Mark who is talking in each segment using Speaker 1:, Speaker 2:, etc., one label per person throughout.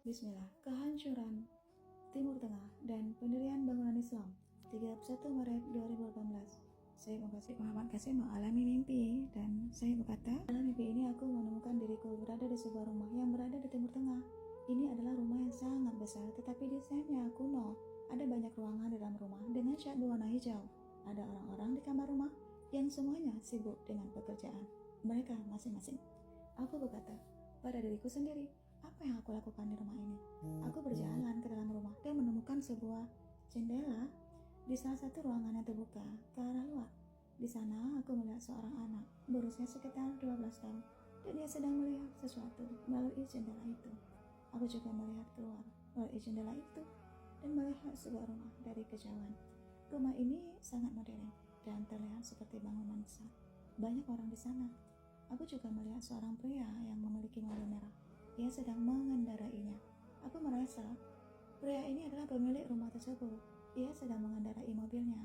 Speaker 1: Bismillah, kehancuran Timur Tengah dan pendirian bangunan Islam 31 Maret 2018. Saya Muhammad Qasim mengalami mimpi dan saya berkata, dalam mimpi ini aku menemukan diriku berada di sebuah rumah yang berada di Timur Tengah. Ini adalah rumah yang sangat besar tetapi desainnya kuno. Ada banyak ruangan di dalam rumah dengan cat berwarna hijau. Ada orang-orang di kamar rumah yang semuanya sibuk dengan pekerjaan mereka masing-masing. Aku berkata pada diriku sendiri, apa yang aku lakukan di rumah ini? Aku berjalan ke dalam rumah dan menemukan sebuah jendela di salah satu ruangan yang terbuka ke arah luar. Di sana aku melihat seorang anak berusia sekitar 12 tahun dan dia sedang melihat sesuatu melalui jendela itu. Aku juga melihat keluar melalui jendela itu dan melihat sebuah rumah dari kejauhan. Rumah ini sangat modern dan terlihat seperti bangunan besar. Banyak orang di sana. Aku juga melihat seorang pria yang memiliki mobil merah. Ia sedang mengendarainya. Aku merasa pria ini adalah pemilik rumah tersebut. Ia sedang mengendarai mobilnya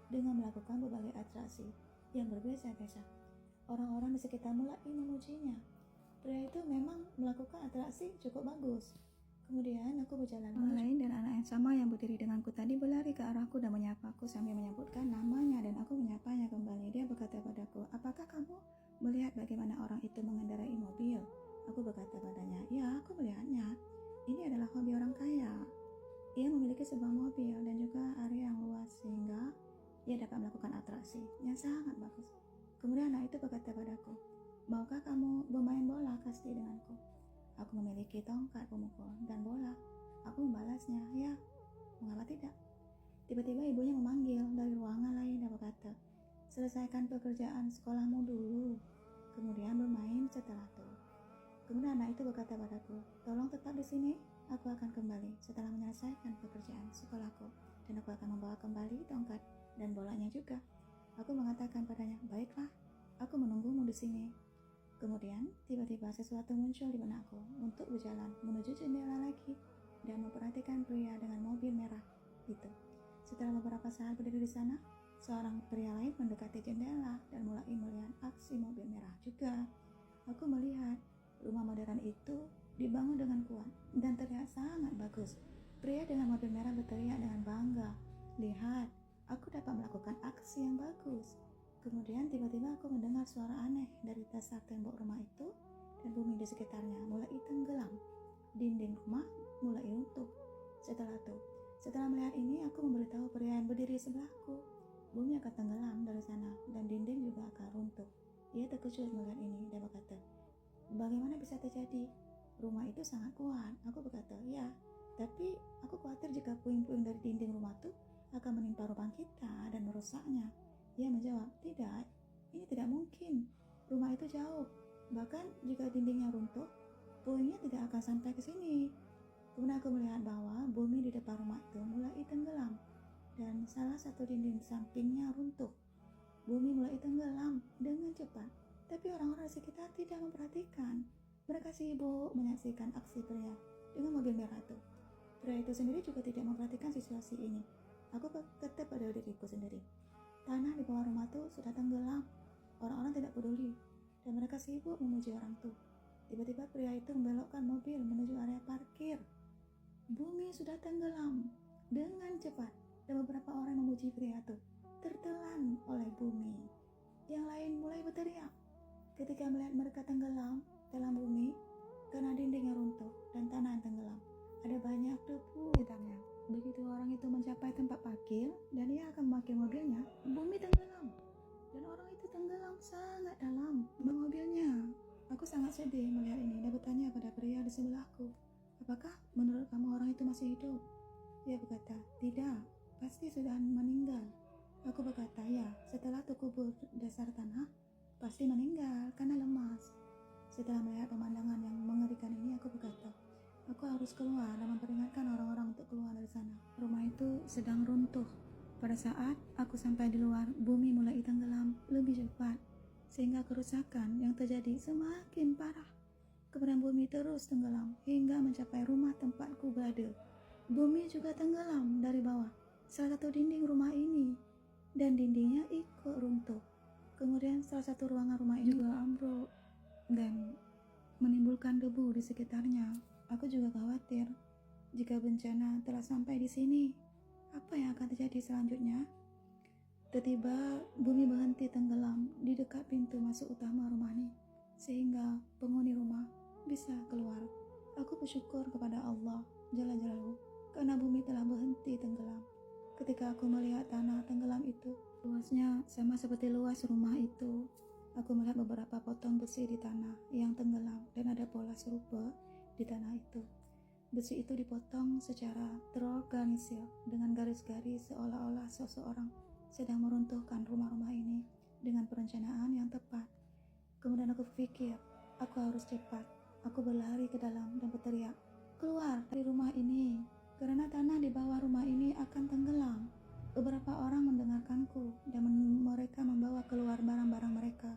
Speaker 1: dengan melakukan berbagai atraksi yang berbeza-beza. Orang-orang di sekitar mulai memujinya. Pria itu memang melakukan atraksi cukup bagus. Kemudian aku berjalan. Orang lain dan anak yang sama yang berdiri denganku tadi berlari ke arahku dan menyapaku sambil menyebutkan namanya dan aku menyapanya kembali. Dia berkata padaku, apakah kamu melihat bagaimana orang itu mengendarai mobil? Aku berkata padanya, ya aku melihatnya. Ini adalah hobi orang kaya. Ia memiliki sebuah mobil dan juga area yang luas sehingga ia dapat melakukan atraksi yang sangat bagus. Kemudian anak itu berkata padaku, maukah kamu bermain bola kasti denganku? Aku memiliki tongkat pemukul dan bola. Aku membalasnya, ya, mengapa tidak? Tiba-tiba ibunya memanggil dari ruangan lain dan berkata, selesaikan pekerjaan sekolahmu dulu, kemudian bermain setelah itu. Kemudian anak itu berkata padaku, tolong tetap di sini, aku akan kembali setelah menyelesaikan pekerjaan sekolahku dan aku akan membawa kembali tongkat dan bolanya juga. Aku mengatakan padanya, baiklah, aku menunggumu di sini. Kemudian tiba-tiba sesuatu muncul di benakku untuk berjalan menuju jendela lagi dan memperhatikan pria dengan mobil merah itu. Setelah beberapa saat berdiri di sana, seorang pria lain mendekati jendela dan mulai melihat aksi mobil merah juga. Aku melihat rumah modern itu dibangun dengan kuat dan terlihat sangat bagus. Pria dengan mobil merah berteriak dengan bangga, lihat, aku dapat melakukan aksi yang bagus. Kemudian tiba-tiba aku mendengar suara aneh dari dasar tembok rumah itu dan bumi di sekitarnya mulai tenggelam. Dinding rumah mulai runtuh. Setelah melihat ini, aku memberitahu pria yang berdiri sebelahku, bumi akan tenggelam dari sana dan dinding juga akan runtuh. Ia terkejut melihat ini dan berkata, bagaimana bisa terjadi? Rumah itu sangat kuat. Aku berkata, ya, tapi aku khawatir jika puing-puing dari dinding rumah itu akan menimpa rumah kita dan merusaknya. Dia menjawab, tidak, ini tidak mungkin. Rumah itu jauh. Bahkan jika dindingnya runtuh, puingnya tidak akan sampai ke sini. Kemudian aku melihat bahwa bumi di depan rumah itu mulai tenggelam dan salah satu dinding sampingnya runtuh. Bumi mulai tenggelam dengan cepat. Tapi orang-orang di sekitar tidak memperhatikan. Mereka sibuk menyaksikan aksi pria dengan mobil merah itu. Pria itu sendiri juga tidak memperhatikan situasi ini. Aku berkata pada diriku sendiri, tanah di bawah rumah itu sudah tenggelam. Orang-orang tidak peduli dan mereka sibuk memuji orang itu. Tiba-tiba pria itu membelokkan mobil menuju area parkir. Bumi sudah tenggelam dengan cepat dan beberapa orang memuji pria itu tertelan oleh bumi. Yang lain mulai berteriak ketika melihat mereka tenggelam dalam bumi karena dinding yang runtuh dan tanah yang tenggelam. Ada banyak debu di tanahnya. Begitu orang itu mencapai tempat parkir dan ia akan memakai mobilnya, bumi tenggelam dan orang itu tenggelam sangat dalam mobilnya. Aku sangat sedih melihat ini dan bertanya pada pria di sebelahku, apakah menurut kamu orang itu masih hidup? Dia berkata, tidak, pasti sudah meninggal. Aku berkata, ya, setelah terkubur dasar tanah, pasti meninggal karena lemas. Setelah melihat pemandangan yang mengerikan ini, aku berkata, aku harus keluar dan memperingatkan orang-orang untuk keluar dari sana. Rumah itu sedang runtuh. Pada saat aku sampai di luar, bumi mulai tenggelam lebih cepat, sehingga kerusakan yang terjadi semakin parah. Kemudian bumi terus tenggelam hingga mencapai rumah tempatku berada. Bumi juga tenggelam dari bawah salah satu dinding rumah ini dan dindingnya ikut runtuh. Kemudian salah satu ruangan rumah ini juga ambruk dan menimbulkan debu di sekitarnya. Aku juga khawatir jika bencana telah sampai di sini. Apa yang akan terjadi selanjutnya? Tiba-tiba bumi berhenti tenggelam di dekat pintu masuk utama rumah ini, sehingga penghuni rumah bisa keluar. Aku bersyukur kepada Allah Jalla Jalaluhu karena bumi telah berhenti tenggelam. Ketika aku melihat tanah tenggelam itu, luasnya sama seperti luas rumah itu. Aku melihat beberapa potong besi di tanah yang tenggelam dan ada pola serupa di tanah itu. Besi itu dipotong secara terorganisir dengan garis-garis seolah-olah seseorang sedang meruntuhkan rumah-rumah ini dengan perencanaan yang tepat. Kemudian aku berpikir, aku harus cepat. Aku berlari ke dalam dan berteriak, keluar dari rumah ini, karena tanah di bawah rumah ini akan tenggelam. Beberapa orang mendengarkanku dan mereka membawa keluar barang-barang mereka.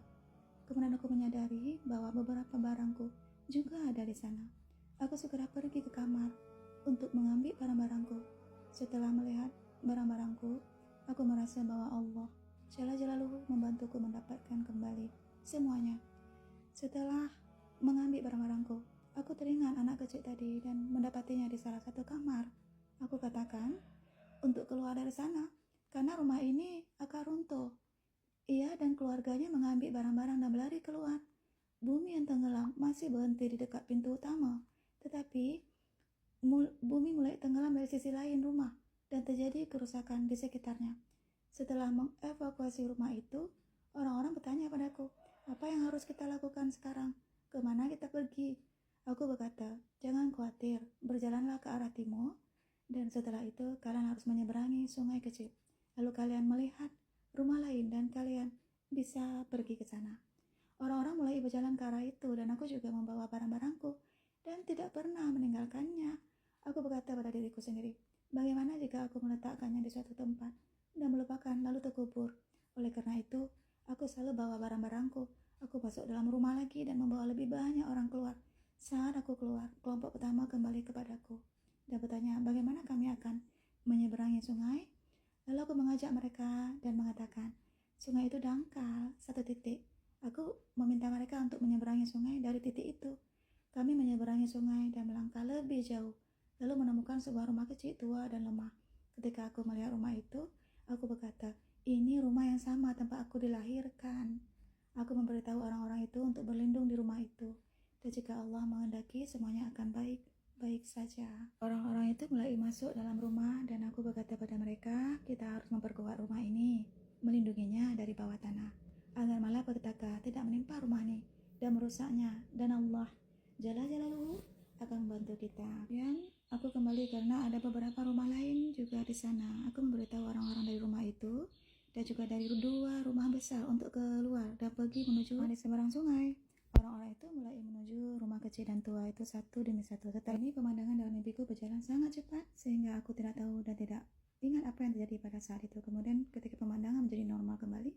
Speaker 1: Kemudian aku menyadari bahwa beberapa barangku juga ada di sana. Aku segera pergi ke kamar untuk mengambil barang-barangku. Setelah melihat barang-barangku, aku merasa bahwa Allah Jalla Jalaluhu membantuku mendapatkan kembali semuanya. Setelah mengambil barang-barangku, aku teringat anak kecil tadi dan mendapatinya di salah satu kamar. Aku katakan untuk keluar dari sana karena rumah ini akan runtuh. Ia dan keluarganya mengambil barang-barang dan berlari keluar. Bumi yang tenggelam masih berhenti di dekat pintu utama, tetapi bumi mulai tenggelam dari sisi lain rumah dan terjadi kerusakan di sekitarnya. Setelah mengevakuasi rumah itu, orang-orang bertanya padaku, apa yang harus kita lakukan sekarang? Kemana kita pergi? Aku berkata, jangan khawatir, berjalanlah ke arah timur, dan setelah itu kalian harus menyeberangi sungai kecil. Lalu kalian melihat rumah lain dan kalian bisa pergi ke sana. Orang-orang mulai berjalan ke arah itu dan aku juga membawa barang-barangku dan tidak pernah meninggalkannya. Aku berkata pada diriku sendiri, bagaimana jika aku meletakkannya di suatu tempat dan melupakan lalu terkubur? Oleh karena itu, aku selalu bawa barang-barangku. Aku masuk dalam rumah lagi dan membawa lebih banyak orang keluar. Saat aku keluar, kelompok pertama kembali kepadaku dan bertanya bagaimana kami akan menyeberangi sungai. Lalu aku mengajak mereka dan mengatakan, sungai itu dangkal, satu titik. Aku meminta mereka untuk menyeberangi sungai dari titik itu. Kami menyeberangi sungai dan melangkah lebih jauh, lalu menemukan sebuah rumah kecil tua dan lemah. Ketika aku melihat rumah itu, aku berkata, ini rumah yang sama tempat aku dilahirkan. Aku memberitahu orang-orang itu untuk berlindung di rumah itu. Dan jika Allah menghendaki, semuanya akan baik-baik saja. Orang-orang itu mulai masuk dalam rumah dan aku berkata pada mereka, kita harus memperkuat rumah ini, melindunginya dari bawah tanah, agar malapetaka tidak menimpa rumah ini dan merusaknya, dan Allah Jalla Jalaluhu akan membantu kita. Dan aku kembali karena ada beberapa rumah lain juga di sana. Aku memberitahu orang-orang dari rumah itu dan juga dari dua rumah besar untuk keluar dan pergi menuju di seberang sungai. Orang-orang itu mulai menuju rumah kecil dan tua itu satu demi satu. Setelah ini pemandangan dalam mimpiku berjalan sangat cepat sehingga aku tidak tahu dan tidak ingat apa yang terjadi pada saat itu. Kemudian ketika pemandangan menjadi normal kembali,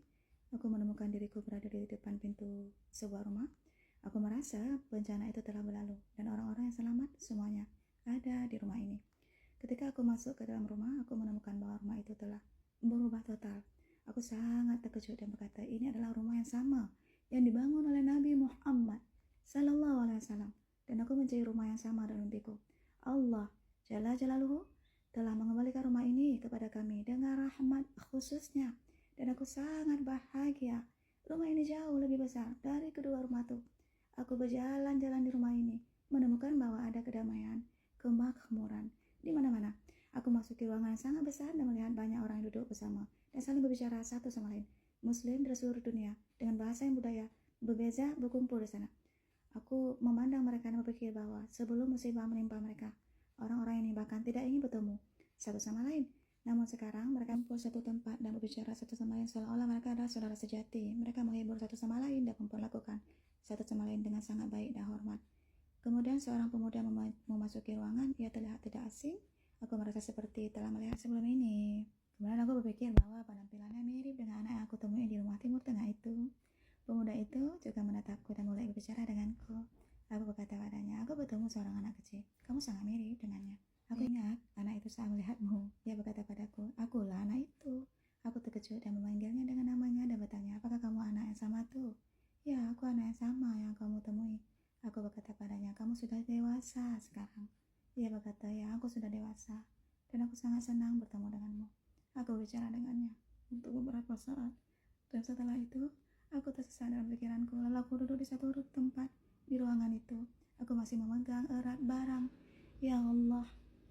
Speaker 1: aku menemukan diriku berada di depan pintu sebuah rumah. Aku merasa bencana itu telah berlalu dan orang-orang yang selamat semuanya ada di rumah ini. Ketika aku masuk ke dalam rumah, aku menemukan bahwa rumah itu telah berubah total. Aku sangat terkejut dan berkata, ini adalah rumah yang sama yang dibangun oleh Nabi Muhammad Sallallahu Alaihi Wasallam. Dan aku mencari rumah yang sama dalam mimpiku. Allah Jalla Jalaluhu telah mengembalikan rumah ini kepada kami dengan rahmat khususnya. Dan aku sangat bahagia. Rumah ini jauh lebih besar dari kedua rumah itu. Aku berjalan-jalan di rumah ini, menemukan bahwa ada kedamaian, kemakmuran di mana-mana. Aku masuki ruangan yang sangat besar dan melihat banyak orang yang duduk bersama dan saling berbicara satu sama lain. Muslim dari seluruh dunia dengan bahasa yang budaya berbeza berkumpul di sana. Aku memandang mereka dan berpikir bahwa sebelum musibah menimpa mereka, orang-orang ini bahkan tidak ingin bertemu satu sama lain. Namun sekarang mereka kumpul satu tempat dan berbicara satu sama lain seolah-olah mereka adalah saudara sejati. Mereka menghibur satu sama lain dan memperlakukan satu sama lain dengan sangat baik dan hormat. Kemudian seorang pemuda memasuki ruangan. Ia terlihat tidak asing. Aku merasa seperti telah melihat sebelum ini. Kemudian aku berpikir bahwa penampilannya mirip dengan anak yang aku temui di rumah Timur Tengah itu. Pemuda itu juga menatapku dan mulai berbicara denganku. Aku berkata padanya, aku bertemu seorang anak kecil. Kamu sangat mirip dengannya. Aku ingat anak itu saat melihatmu. Dia berkata padaku, akulah anak itu. Aku terkejut dan memanggilnya dengan namanya dan bertanya, apakah kamu anak yang sama tuh? Ya, aku anak yang sama yang kamu temui. Aku berkata padanya, kamu sudah dewasa sekarang. Ia berkata, ya aku sudah dewasa, dan aku sangat senang bertemu denganmu. Aku bicara dengannya untuk beberapa saat, dan setelah itu, aku tersesat dalam pikiranku, lalu aku duduk di satu tempat di ruangan itu. Aku masih memegang erat barang yang Allah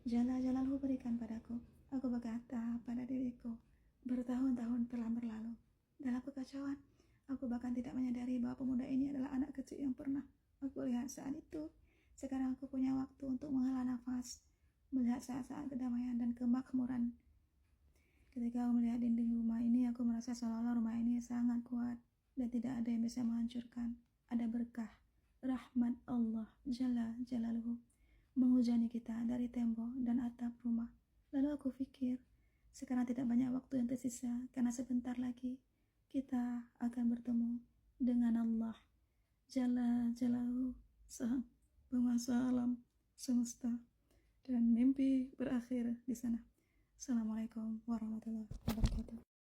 Speaker 1: Jalla Jalaluhu berikan padaku. Aku berkata pada diriku, bertahun-tahun telah berlalu. Dalam kekacauan, aku bahkan tidak menyadari bahwa pemuda ini adalah anak kecil yang pernah aku lihat saat itu. Sekarang aku punya waktu untuk menghela nafas, melihat saat-saat kedamaian dan kemakmuran. Ketika aku melihat dinding rumah ini, aku merasa seolah-olah rumah ini sangat kuat dan tidak ada yang bisa menghancurkan. Ada berkah, rahmat Allah Jalla Jalaluhu menghujani kita dari tembok dan atap rumah. Lalu aku pikir, sekarang tidak banyak waktu yang tersisa karena sebentar lagi kita akan bertemu dengan Allah Jalla Jalaluhu, Sang Penguasa alam semesta, dan mimpi berakhir di sana. Assalamualaikum warahmatullahi wabarakatuh.